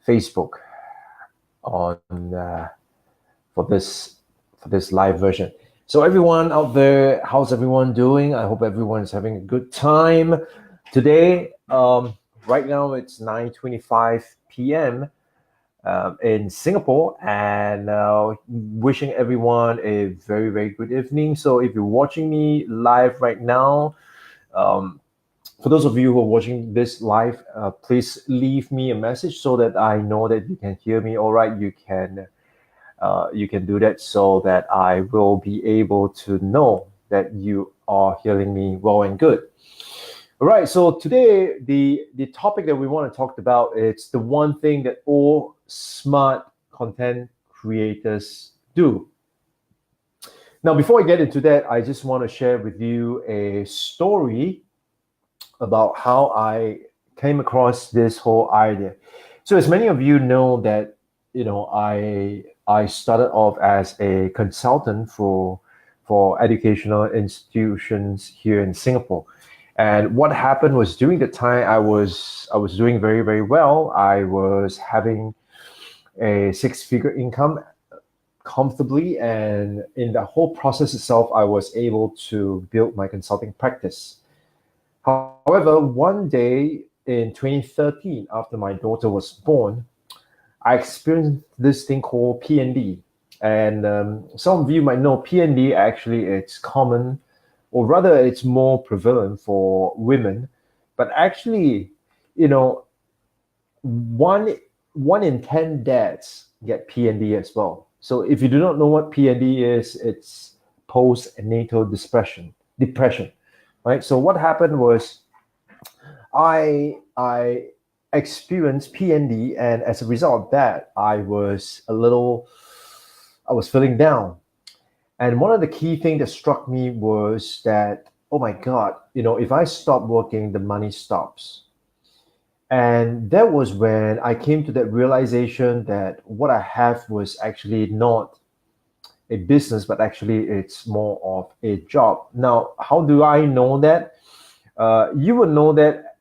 Facebook on for this live version. So everyone out there, how's everyone doing? I hope everyone is having a good time today. Right now it's 9:25 p.m. In Singapore, and wishing everyone a very, very good evening. So if you're watching me live right now, um, for those of you who are watching this live, please leave me a message so that I know that you can hear me all right. You can do that so that I will be able to know that you are hearing me well and good. All right, so today the topic that we want to talk about is the one thing that all smart content creators do. Now, before I get into that, I just want to share with you a story about how I came across this whole idea. So, as many of you know that I started off as a consultant for educational institutions here in Singapore. And what happened was during the time I was doing very, very well. I was having a six-figure income comfortably, and in the whole process itself, I was able to build my consulting practice. However, one day in 2013, after my daughter was born, I experienced this thing called PND. And some of you might know PND, actually it's common, or rather it's more prevalent for women. But actually, you know, one in 10 dads get PND as well. So if you do not know what PND is, it's postnatal depression, right? So what happened was I experienced PND, and as a result of that, I was feeling down. And one of the key things that struck me was that, oh my God, if I stop working, the money stops. And that was when I came to that realization that what I have was actually not a business, but actually it's more of a job. Now, how do I know that? You will know that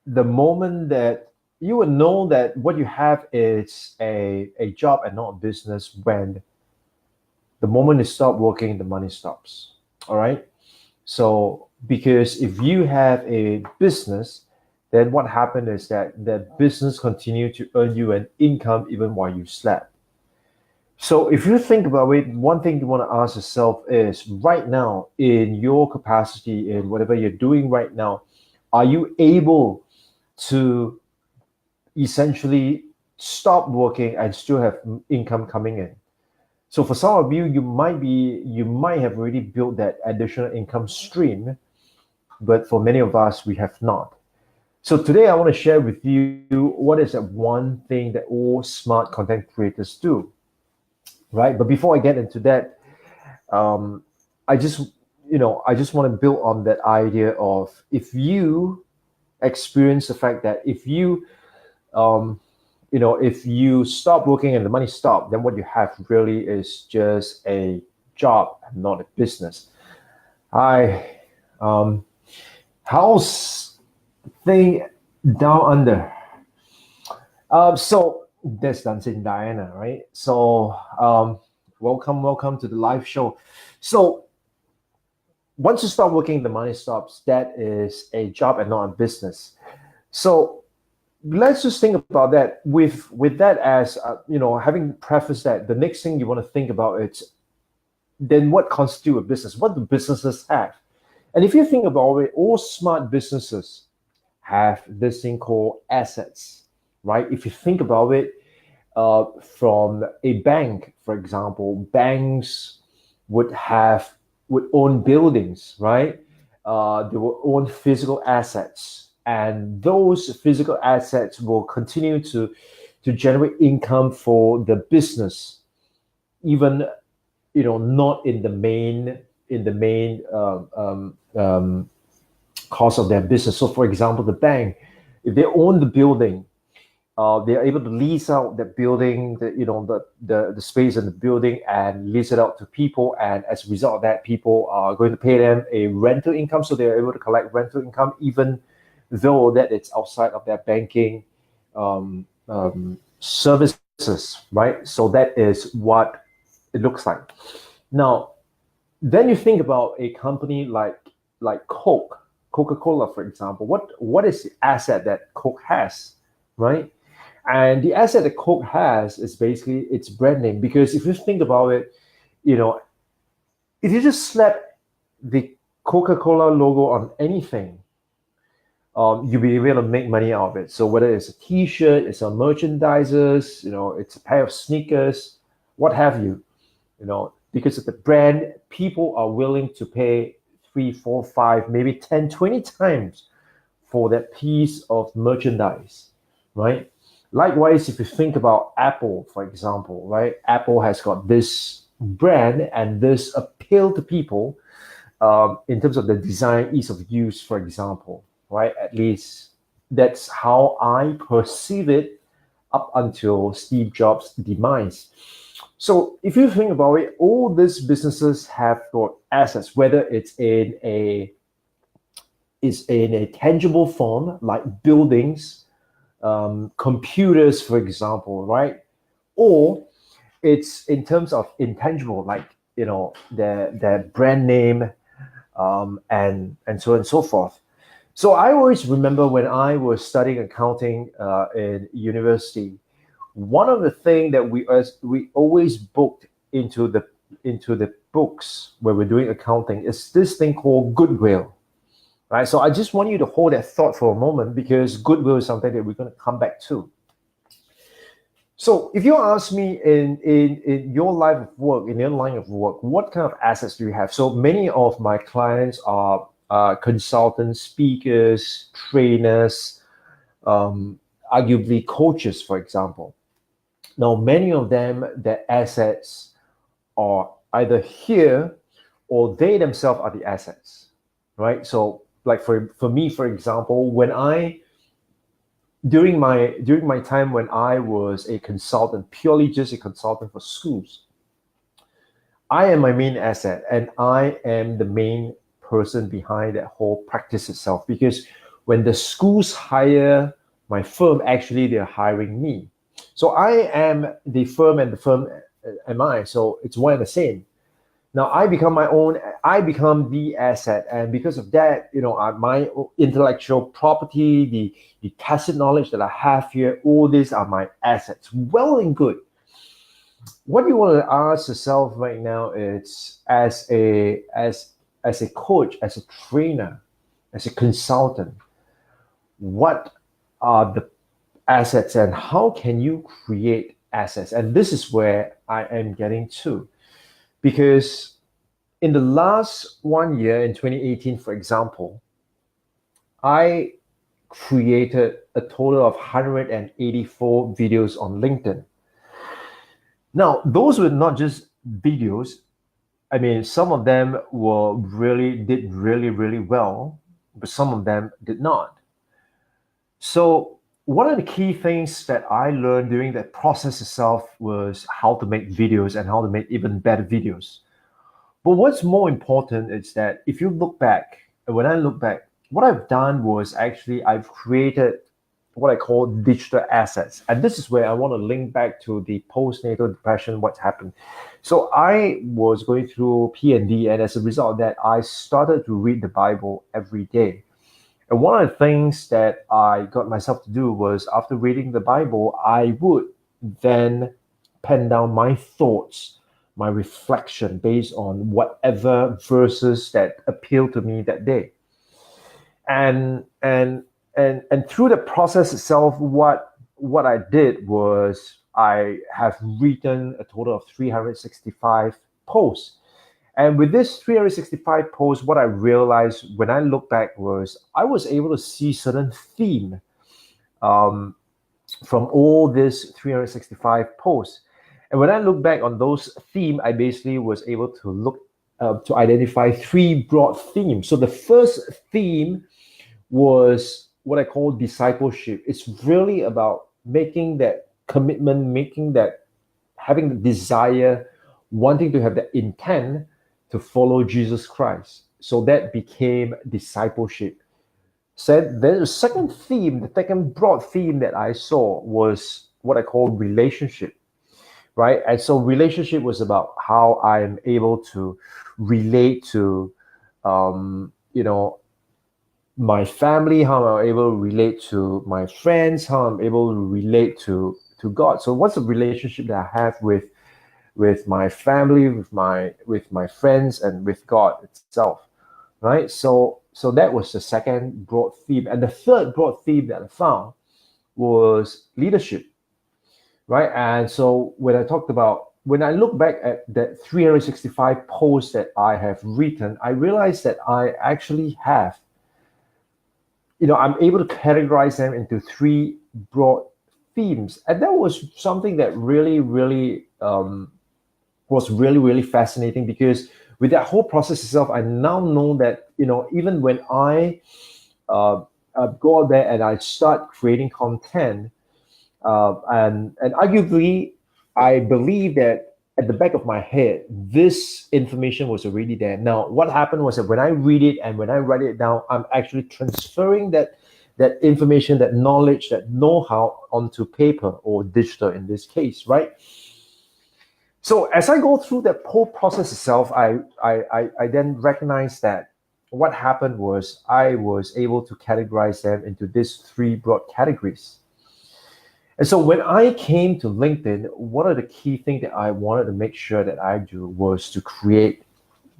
the moment that you will know that what you have is a job and not a business when the moment you stop working, the money stops. All right. So, because if you have a business, then what happened is that the business continue to earn you an income even while you slept. So, if you think about it, one thing you want to ask yourself is right now, in your capacity, in whatever you're doing right now, are you able to essentially stop working and still have income coming in? So for some of you, you might have already built that additional income stream, but for many of us, we have not. So today I want to share with you what is that one thing that all smart content creators do, right? But before I get into that, um, I just I just want to build on that idea of if you experience the fact that um, if you stop working and the money stop, then what you have really is just a job and not a business. I How's thing down under? So that's Dancing Diana, right? So welcome to the live show. So once you stop working, the money stops. That is a job and not a business. So let's just think about that. With that as having prefaced that, the next thing you want to think about is then what constitute a business? What do businesses have? And if you think about it, all smart businesses have this thing called assets, right? If you think about it, from a bank, for example, banks would own buildings, right? They will own physical assets, and those physical assets will continue to generate income for the business, even not in the main cost of their business. So, for example, the bank, if they own the building, they are able to lease out the building, the space in the building, and lease it out to people. And as a result of that, people are going to pay them a rental income, so they are able to collect rental income, even though that it's outside of their banking services, right? So that is what it looks like. Now, then you think about a company like Coca-Cola, for example. What is the asset that Coke has, right? And the asset that Coke has is basically its brand name. Because if you think about it, you know, if you just slap the Coca-Cola logo on anything, you'll be able to make money out of it. So whether it's a T-shirt, it's a merchandisers, it's a pair of sneakers, what have you, because of the brand, people are willing to pay 3, 4, 5, maybe 10, 20 times for that piece of merchandise, right? Likewise, if you think about Apple, for example, right? Apple has got this brand and this appeal to people in terms of the design, ease of use, for example, right? At least that's how I perceive it up until Steve Jobs' demise. So if you think about it, all these businesses have got assets, whether it's in a tangible form like buildings, computers, for example, right? Or it's in terms of intangible, like their brand name, and so on and so forth. So I always remember when I was studying accounting in university, one of the things that we always booked into the books where we're doing accounting is this thing called goodwill, right? So I just want you to hold that thought for a moment because goodwill is something that we're going to come back to. So if you ask me in your life of work, in your line of work, what kind of assets do you have? So many of my clients are consultants, speakers, trainers, arguably coaches, for example. Now, many of them, their assets are either here or they themselves are the assets, right? So like for me, for example, when I during my time when I was a consultant, purely just a consultant for schools, I am my main asset and I am the main person behind that whole practice itself. Because when the schools hire my firm, actually they're hiring me. So I am the firm and the firm am I. So it's one and the same. Now I become the asset, and because of that, my intellectual property, the tacit knowledge that I have here, all these are my assets. Well and good. What you want to ask yourself right now is, as a coach, as a trainer, as a consultant, what are the assets and how can you create assets? And this is where I am getting to. Because in the last 1 year, in 2018, for example, I created a total of 184 videos on LinkedIn. Now, those were not just videos. I mean, some of them did really, really well, but some of them did not. So one of the key things that I learned during that process itself was how to make videos and how to make even better videos. But what's more important is that if you look back, when I look back, what I've done was actually I've created what I call digital assets. And this is where I want to link back to the postnatal depression, what's happened. So I was going through P&D, and as a result of that, I started to read the Bible every day. And one of the things that I got myself to do was after reading the Bible, I would then pen down my thoughts, my reflection based on whatever verses that appealed to me that day. And through the process itself, what I did was I have written a total of 365 posts. And with this 365 posts, what I realized when I look back was I was able to see certain theme from all these 365 posts. And when I look back on those themes, I basically was able to look to identify three broad themes. So the first theme was what I call discipleship. It's really about making that commitment, having the desire, wanting to have the intent to follow Jesus Christ. So that became discipleship. Then the second theme, the second broad theme that I saw was what I call relationship, right? And so relationship was about how I am able to relate to, you know, my family, how I'm able to relate to my friends, how I'm able to relate to God. So what's the relationship that I have with my family, with my friends, and with God itself, right? So that was the second broad theme, and the third broad theme that I found was leadership, right? And so when I look back at that 365 posts that I have written, I realized that I actually have, I'm able to categorize them into three broad themes, and that was something that really was really fascinating, because with that whole process itself, I now know that even when I go out there and I start creating content, and arguably, I believe that at the back of my head, this information was already there. Now, what happened was that when I read it and when I write it down, I'm actually transferring that information, that knowledge, that know-how onto paper or digital in this case, right? So as I go through that whole process itself, I then recognize that what happened was I was able to categorize them into these three broad categories. And so when I came to LinkedIn, one of the key things that I wanted to make sure that I do was to create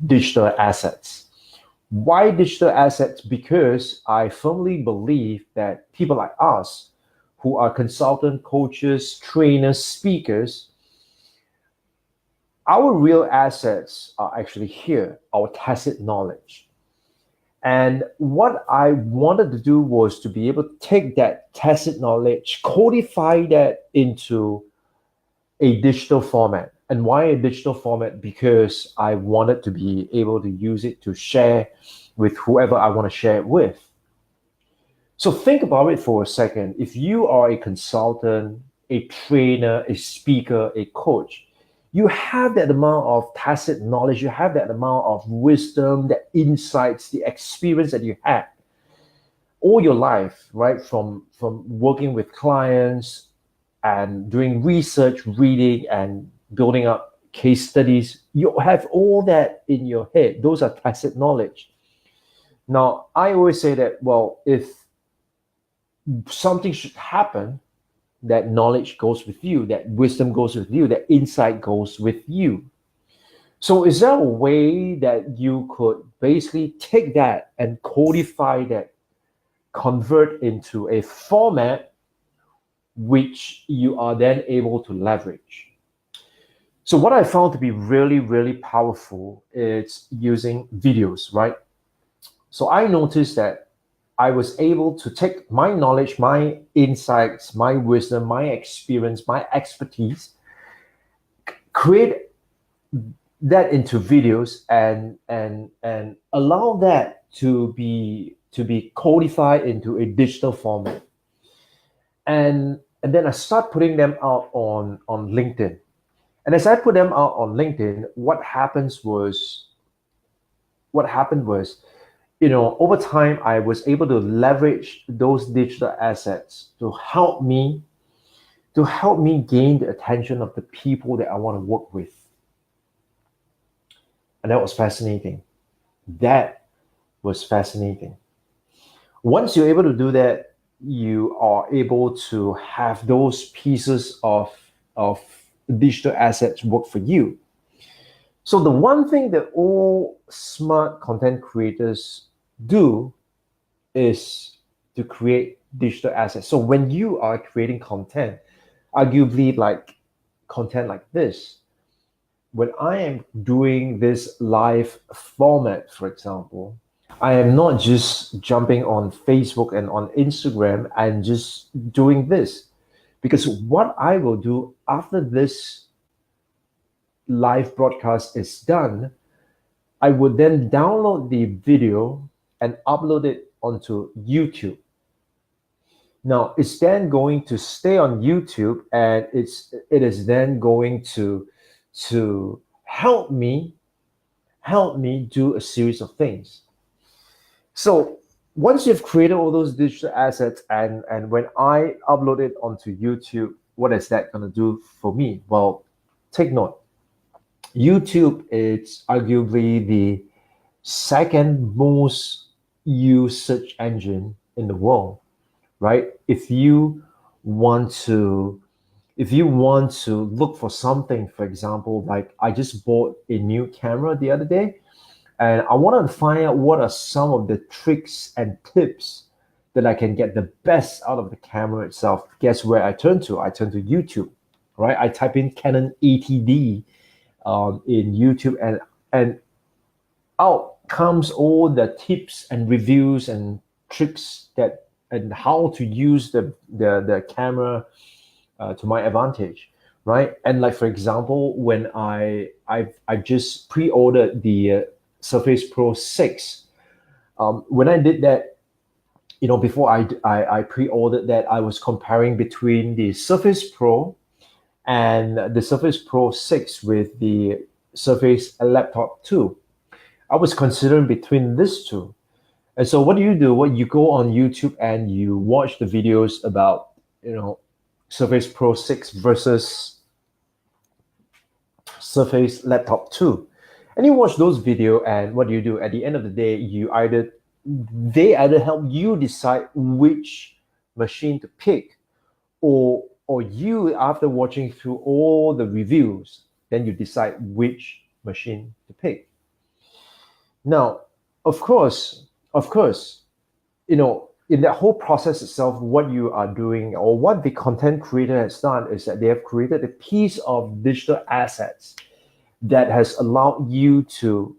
digital assets. Why digital assets? Because I firmly believe that people like us, who are consultant, coaches, trainers, speakers, our real assets are actually here, our tacit knowledge. And what I wanted to do was to be able to take that tacit knowledge, codify that into a digital format. And why a digital format? Because I wanted to be able to use it to share with whoever I want to share it with. So think about it for a second. If you are a consultant, a trainer, a speaker, a coach, you have that amount of tacit knowledge, you have that amount of wisdom, the insights, the experience that you had all your life, right? From working with clients and doing research, reading and building up case studies. You have all that in your head. Those are tacit knowledge. Now, I always say that, well, if something should happen, that knowledge goes with you, that wisdom goes with you, that insight goes with you. So is there a way that you could basically take that and codify that, convert into a format which you are then able to leverage? So what I found to be really powerful is using videos, right? So I noticed that I was able to take my knowledge, my insights, my wisdom, my experience, my expertise, create that into videos and allow that to be codified into a digital format. And then I start putting them out on LinkedIn. And as I put them out on LinkedIn, what happened was, over time, I was able to leverage those digital assets to help me gain the attention of the people that I want to work with. And that was fascinating. That was fascinating. Once you're able to do that, you are able to have those pieces of digital assets work for you. So the one thing that all smart content creators do is to create digital assets. So when you are creating content, arguably like content like this, when I am doing this live format, for example, I am not just jumping on Facebook and on Instagram and just doing this. Because what I will do after this live broadcast is done, I would then download the video and upload it onto YouTube. Now it's then going to stay on YouTube, and it is then going to help me do a series of things. So once you've created all those digital assets, and when I upload it onto YouTube, what is that going to do for me? Well, take note. YouTube is arguably the second most used search engine in the world, right? Want to if you want to look for something, for example, like I just bought a new camera the other day, and I wanted to find out what are some of the tricks and tips that I can get the best out of the camera itself. Guess where I turn to? I turn to YouTube, right? I type in Canon 80D in YouTube, and out comes all the tips and reviews and tricks that and how to use the camera to my advantage, right? And like for example, when I just pre-ordered the Surface Pro 6. When I did that, before I pre-ordered that, I was comparing between the Surface Pro and the Surface Pro 6 with the Surface Laptop 2. I was considering between these two. And so what do? Well, you go on YouTube and you watch the videos about, Surface Pro 6 versus Surface Laptop 2. And you watch those videos, and what do? At the end of the day, they either help you decide which machine to pick, or you, after watching through all the reviews, then you decide which machine to pick. Now, of course, in that whole process itself, what you are doing or what the content creator has done is that they have created a piece of digital assets that has allowed you to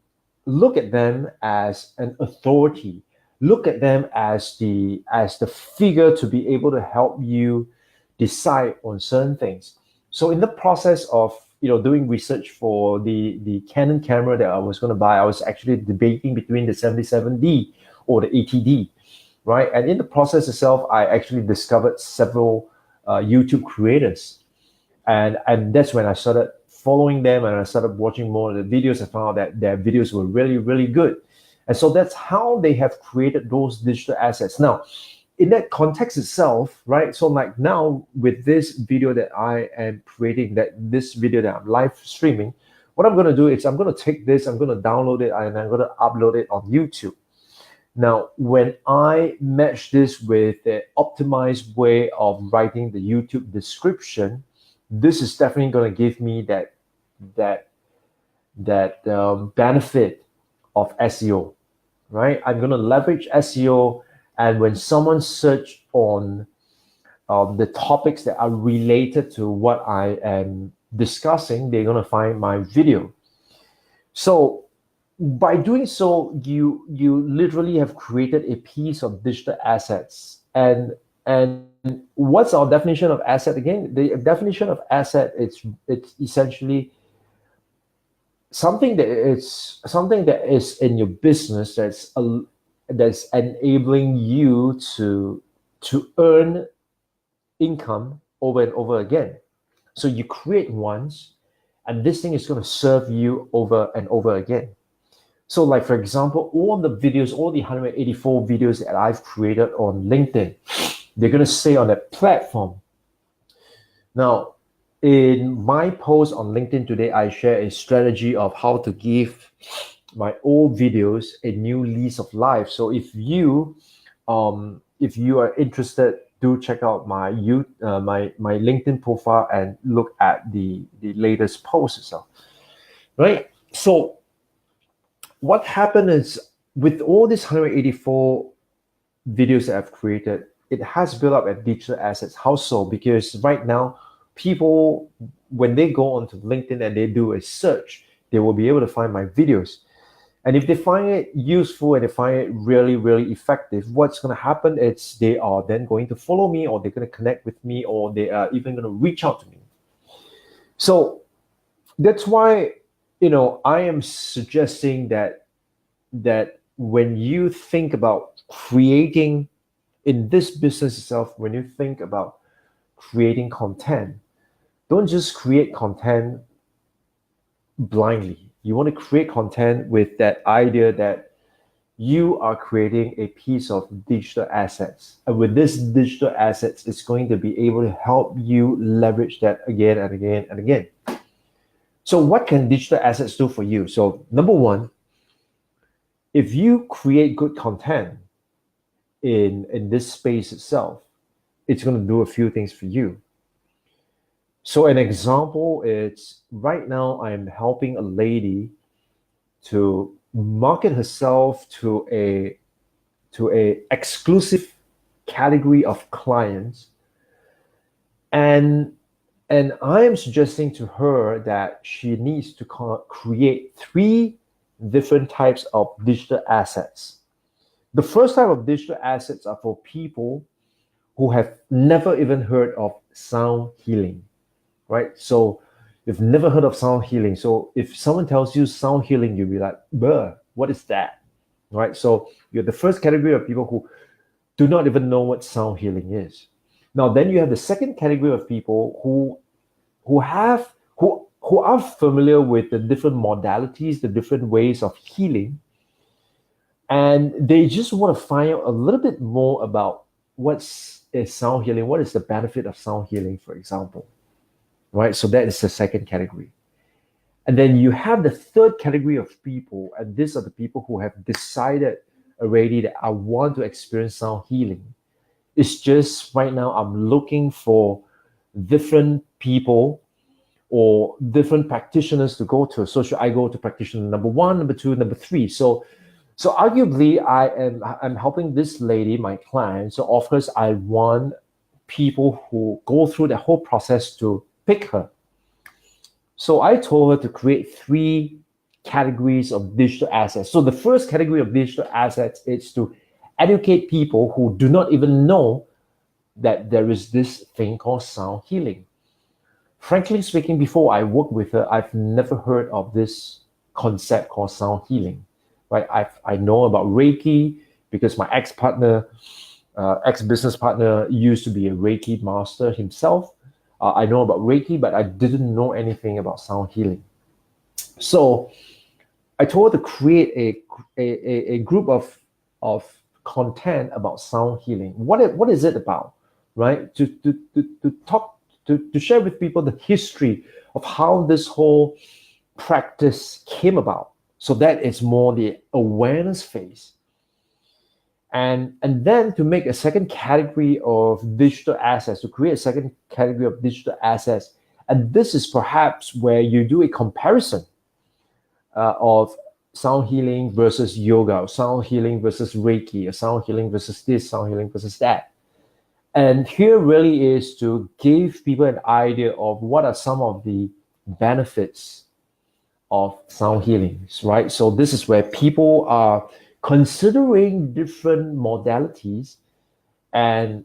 look at them as an authority, look at them as the figure to be able to help you decide on certain things. So in the process of doing research for the Canon camera that I was going to buy, I was actually debating between the 77D or the 80D, right? And in the process itself, I actually discovered several YouTube creators, and that's when I started following them and I started watching more of the videos. I found out that their videos were really, really good. And so that's how they have created those digital assets. Now, in that context itself, right? So like now with this video that I am creating, this video that I'm live streaming, what I'm going to do is I'm going to take this, I'm going to download it, and I'm going to upload it on YouTube. Now, when I match this with the optimized way of writing the YouTube description, this is definitely going to give me that benefit of SEO, right? I'm going to leverage SEO, and when someone search on the topics that are related to what I am discussing, they're going to find my video. So by doing so, you literally have created a piece of digital assets. And what's our definition of asset again? The definition of asset, it's essentially something that is in your business that's enabling you to earn income over and over again. So you create once, and this thing is going to serve you over and over again. So like, for example, all the 184 videos that I've created on LinkedIn, they're going to stay on that platform. Now, in my post on LinkedIn today, I share a strategy of how to give my old videos a new lease of life. So if you are interested, do check out my LinkedIn profile and look at the latest post itself, right? So what happened is, with all these 184 videos that I've created, it has built up a digital assets. How so? Because right now, people, when they go onto LinkedIn and they do a search, they will be able to find my videos. And if they find it useful and they find it really, really effective, what's going to happen is they are then going to follow me, or they're going to connect with me, or they are even going to reach out to me. So that's why, I am suggesting that when you think about creating in this business itself, when you think about creating content, don't just create content blindly. You want to create content with that idea that you are creating a piece of digital assets. And with this digital assets, it's going to be able to help you leverage that again and again and again. So what can digital assets do for you? So number one, if you create good content in this space itself, it's going to do a few things for you. So an example is right now I'm helping a lady to market herself to a exclusive category of clients, and I am suggesting to her that she needs to create three different types of digital assets. The first type of digital assets are for people who have never even heard of sound healing, right? So you've never heard of sound healing. So if someone tells you sound healing, you'll be like, "Bruh, what is that?" Right? So you're the first category of people who do not even know what sound healing is. Now, then you have the second category of people who are familiar with the different modalities, the different ways of healing, and they just want to find out a little bit more about what's is sound healing, what is the benefit of sound healing, for example, right? So that is the second category. And then you have the third category of people, and these are the people who have decided already that I want to experience sound healing. It's just right now I'm looking for different people or different practitioners to go to. So should I go to practitioner number one, number two, number three? So arguably I'm helping this lady, my client. So of course I want people who go through the whole process to pick her. So I told her to create three categories of digital assets. So the first category of digital assets is to educate people who do not even know that there is this thing called sound healing. Frankly speaking, before I worked with her, I've never heard of this concept called sound healing. Right? I know about Reiki because my ex-partner, ex-business partner used to be a Reiki master himself. I know about Reiki, but I didn't know anything about sound healing. So I told her to create a group of content about sound healing. What is it about, right? To talk to share with people the history of how this whole practice came about. So that is more the awareness phase. And then to make a second category of digital assets, to create a second category of digital assets. And this is perhaps where you do a comparison of sound healing versus yoga, sound healing versus Reiki, or sound healing versus this, sound healing versus that. And here really is to give people an idea of what are some of the benefits of sound healings, right? So this is where people are considering different modalities, and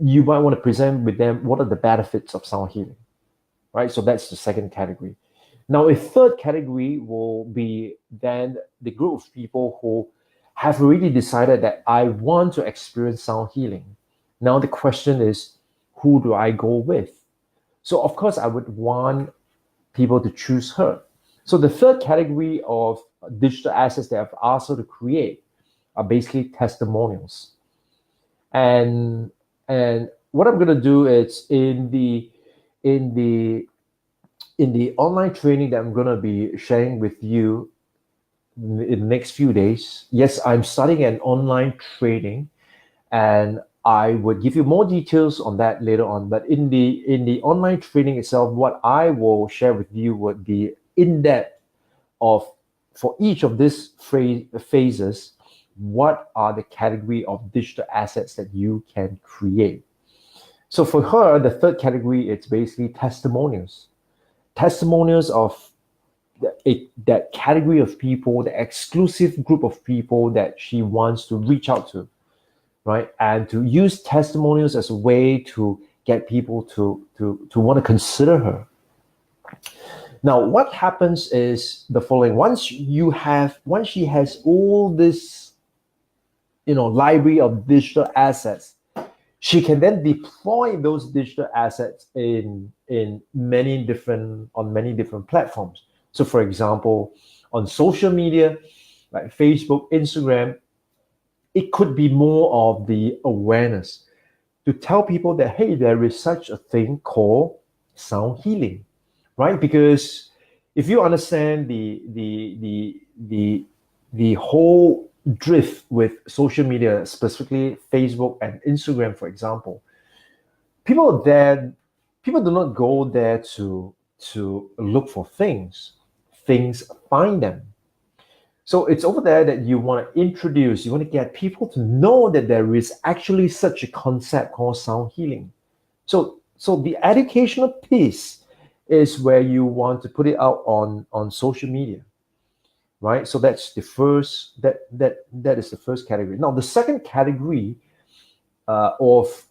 you might want to present with them what are the benefits of sound healing, right? So that's the second category. Now, a third category will be then the group of people who have already decided that I want to experience sound healing. Now the question is, who do I go with? So of course I would want people to choose her. So the third category of digital assets that I've asked her to create are basically testimonials. And what I'm gonna do is in the online training that I'm gonna be sharing with you in the next few days. Yes, I'm starting an online training, and I would give you more details on that later on. But in the online training itself, what I will share with you would be in depth of for each of these phases, what are the category of digital assets that you can create. So for her, the third category, it's basically testimonials. Testimonials of that category of people, the exclusive group of people that she wants to reach out to, right? And to use testimonials as a way to get people to want to consider her. Now, what happens is the following: once she has all this, library of digital assets, she can then deploy those digital assets on many different platforms. So for example, on social media, like Facebook, Instagram, it could be more of the awareness to tell people that, hey, there is such a thing called sound healing, right? Because if you understand the whole drift with social media, specifically Facebook and Instagram, for example, people there, people do not go there to look for things. Things find them. So it's over there that you want to introduce, you want to get people to know that there is actually such a concept called sound healing. So the educational piece is where you want to put it out on social media, right? So that's the first that is the first category. Now the second category of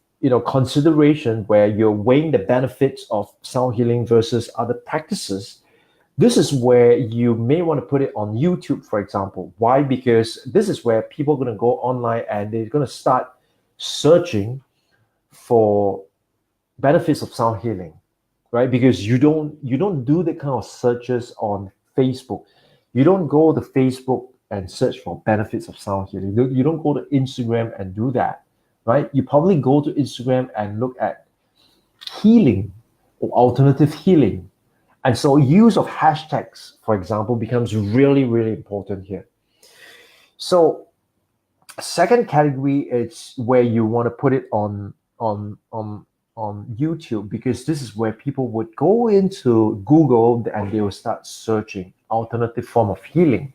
consideration where you're weighing the benefits of sound healing versus other practices, this is where you may want to put it on YouTube, for example. Why? Because this is where people are going to go online and they're going to start searching for benefits of sound healing, right? Because you don't do the kind of searches on Facebook. You don't go to Facebook and search for benefits of sound healing. You don't go to Instagram and do that, right? You probably go to Instagram and look at healing or alternative healing. And so use of hashtags, for example, becomes really, really important here. So second category is where you want to put it on YouTube, because this is where people would go into Google and they will start searching alternative form of healing.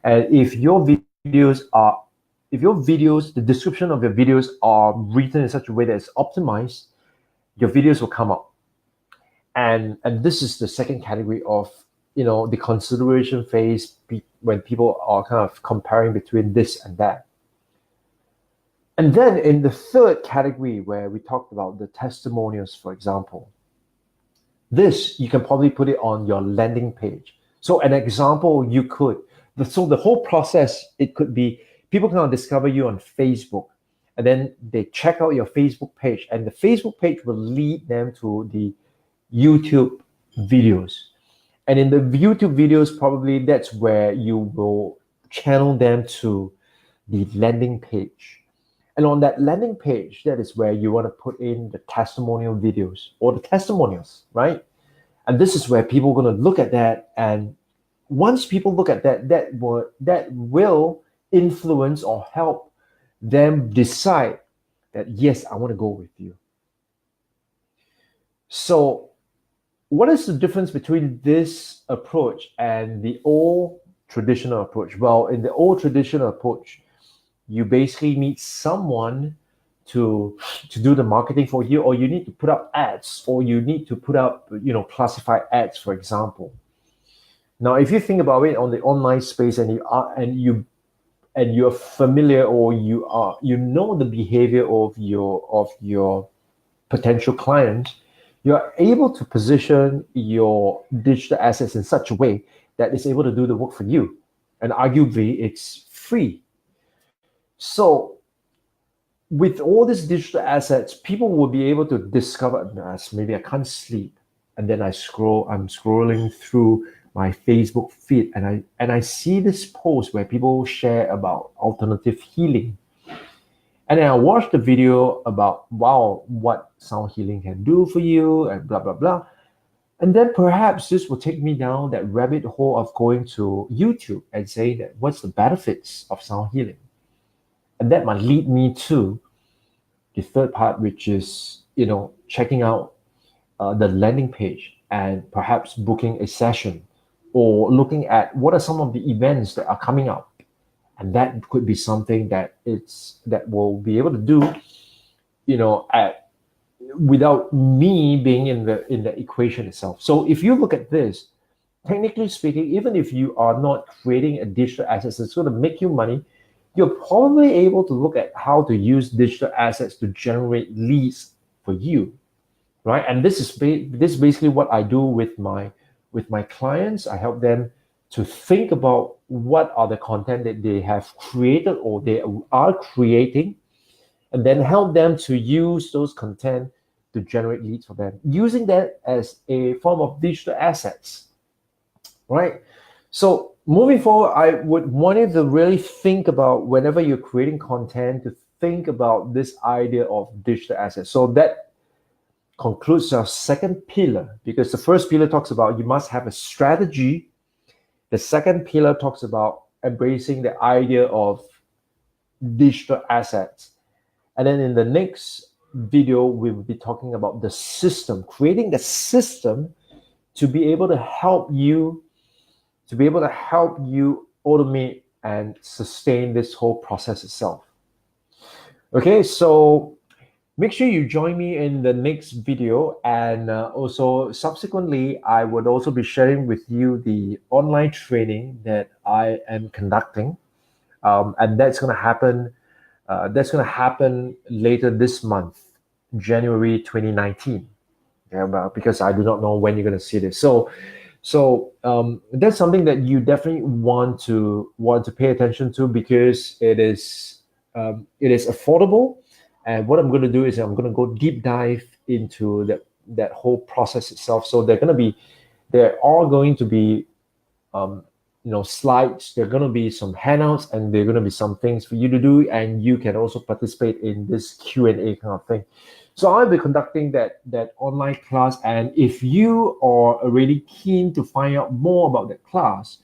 And if your videos, the description of your videos are written in such a way that it's optimized, your videos will come up. And this is the second category of the consideration phase when people are kind of comparing between this and that. And then in the third category where we talked about the testimonials, for example, this you can probably put it on your landing page. So an example you could, so the whole process, it could be people can discover you on Facebook, and then they check out your Facebook page, and the Facebook page will lead them to the YouTube videos. And in the YouTube videos, probably that's where you will channel them to the landing page. And on that landing page, that is where you want to put in the testimonial videos or the testimonials, right? And this is where people are going to look at that. And once people look at that, that will influence or help them decide that, yes, I want to go with you. So what is the difference between this approach and the old traditional approach? Well, in the old traditional approach, you basically need someone to do the marketing for you, or you need to put up ads, or you need to put up classified ads, for example. Now, if you think about it on the online space, and you're familiar, or you know the behavior of your potential clients, you are able to position your digital assets in such a way that it's able to do the work for you. And arguably, it's free. So with all these digital assets, people will be able to discover, maybe I can't sleep. And then I'm scrolling through my Facebook feed, and I see this post where people share about alternative healing. And then I watched the video about, wow, what sound healing can do for you and blah, blah, blah. And then perhaps this will take me down that rabbit hole of going to YouTube and saying that what's the benefits of sound healing? And that might lead me to the third part, which is, checking out the landing page and perhaps booking a session, or looking at what are some of the events that are coming up. And that could be something that will be able to do, without me being in the equation itself. So if you look at this, technically speaking, even if you are not creating a digital asset that's going to make you money, you're probably able to look at how to use digital assets to generate leads for you, right? And this is basically what I do with my clients. I help them to think about what are the content that they have created or they are creating, and then help them to use those content to generate leads for them, using that as a form of digital assets, right? So moving forward, I would want you to really think about whenever you're creating content to think about this idea of digital assets. So that concludes our second pillar, because the first pillar talks about you must have a strategy. The second pillar talks about embracing the idea of digital assets. And then in the next video, we will be talking about the system, creating the system to be able to help you automate and sustain this whole process itself. Okay, so make sure you join me in the next video, and also subsequently I would also be sharing with you the online training that I am conducting, and that's going to happen later this month, January 2019. Yeah, because I do not know when you're going to see this. So that's something that you definitely want to pay attention to, because it is affordable. And what I'm going to do is I'm going to go deep dive into that whole process itself. So there are going to be slides. There are going to be some handouts, and there are going to be some things for you to do, and you can also participate in this Q&A kind of thing. So I'll be conducting that online class, and if you are really keen to find out more about that class,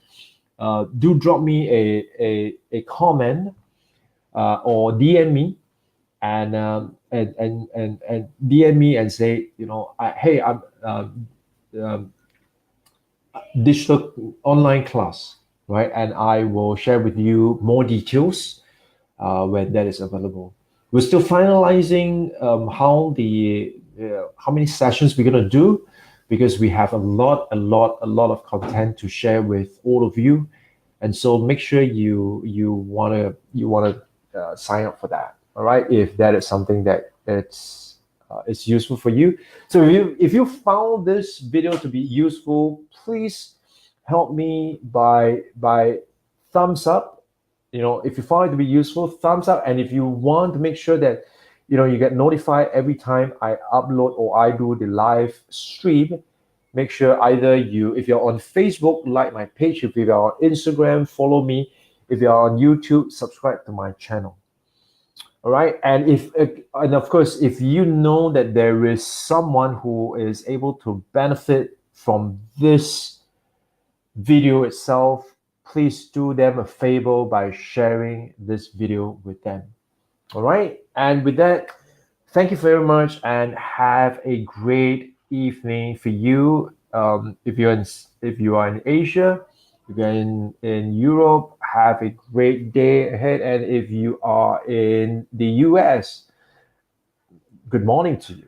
do drop me a comment, or DM me, and DM me and say, hey, I'm um, digital online class, right? And I will share with you more details when that is available. We're still finalizing how many sessions we're gonna do, because we have a lot of content to share with all of you, and so make sure you wanna sign up for that. All right, if that is something that it's useful for you. So if you found this video to be useful, please help me by thumbs up. If you find it to be useful, thumbs up. And if you want to make sure that you get notified every time I upload or I do the live stream, make sure either if you're on Facebook, like my page. If you're on Instagram, follow me. If you're on YouTube, subscribe to my channel. All right, and of course, if you know that there is someone who is able to benefit from this video itself, please do them a favor by sharing this video with them. All right, and with that, thank you very much, and have a great evening for you. If you are in Asia, if you're in Europe, have a great day ahead. And if you are in the US, good morning to you.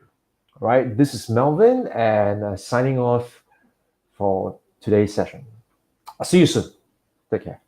All right, this is Melvin, and signing off for today's session. I'll see you soon. Take care.